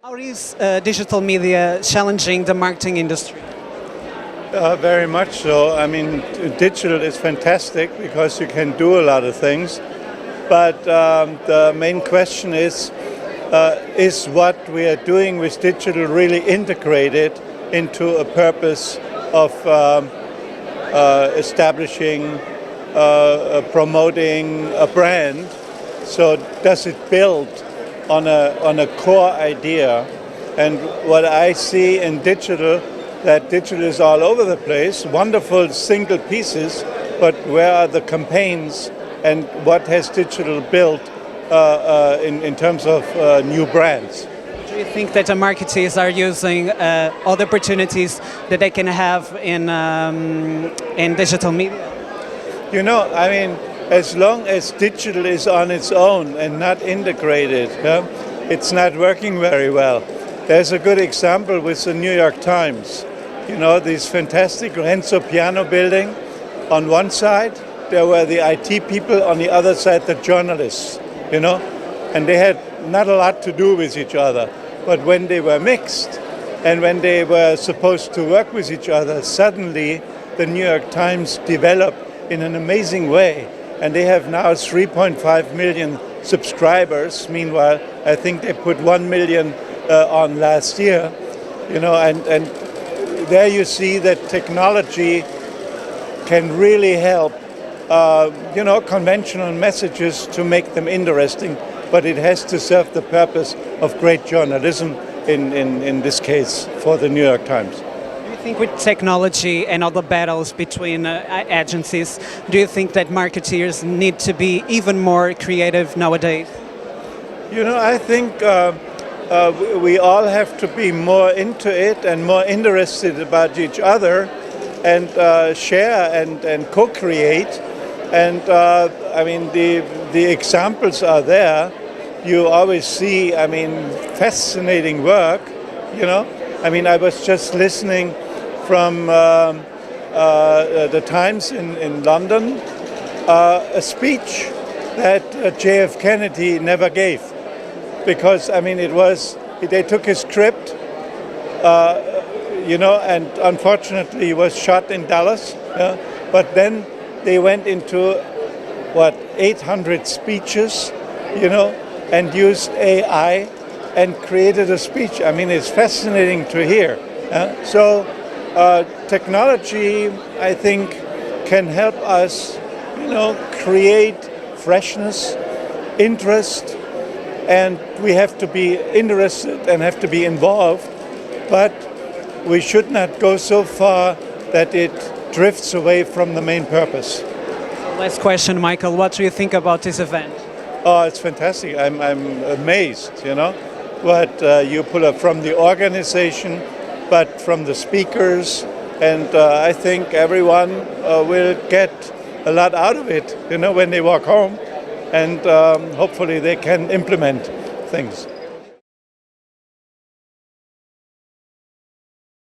How is digital media challenging the marketing industry? Very much so. I mean, digital is fantastic because you can do a lot of things. But the main question is what we are doing with digital really integrated into a purpose of establishing, promoting a brand? So does it build on a core idea? And what I see in digital, that digital is all over the place, wonderful single pieces, but where are the campaigns and what has digital built in terms of new brands? Do you think that the marketers are using all the opportunities that they can have in digital media? You know, I mean, as long as digital is on its own and not integrated, it's not working very well. There's a good example with the New York Times. You know, this fantastic Renzo Piano building. On one side, there were the IT people, on the other side, the journalists, you know, and they had not a lot to do with each other. But when they were mixed and when they were supposed to work with each other, suddenly the New York Times developed in an amazing way. And they have now 3.5 million subscribers. Meanwhile, I think they put 1 million on last year, you know, and there you see that technology can really help, you know, conventional messages to make them interesting, but it has to serve the purpose of great journalism in this case for the New York Times. Do you think with technology and all the battles between agencies, do you think that marketeers need to be even more creative nowadays? You know, I think we all have to be more into it and more interested about each other and share and co-create. And I mean, the examples are there. You always see, I mean, fascinating work, you know. I mean, I was just listening from the Times in London, a speech that J.F. Kennedy never gave. Because, I mean, they took his script, you know, and unfortunately he was shot in Dallas. But then they went into, 800 speeches, you know, and used AI and created a speech. I mean, it's fascinating to hear. So technology, I think, can help us, you know, create freshness, interest, and we have to be interested and have to be involved, but we should not go so far that it drifts away from the main purpose. Last question, Michael. What do you think about this event? Oh, it's fantastic. I'm amazed, you know, what you pull up from the organization, but from the speakers, and I think everyone will get a lot out of it, you know, when they walk home, and hopefully they can implement things.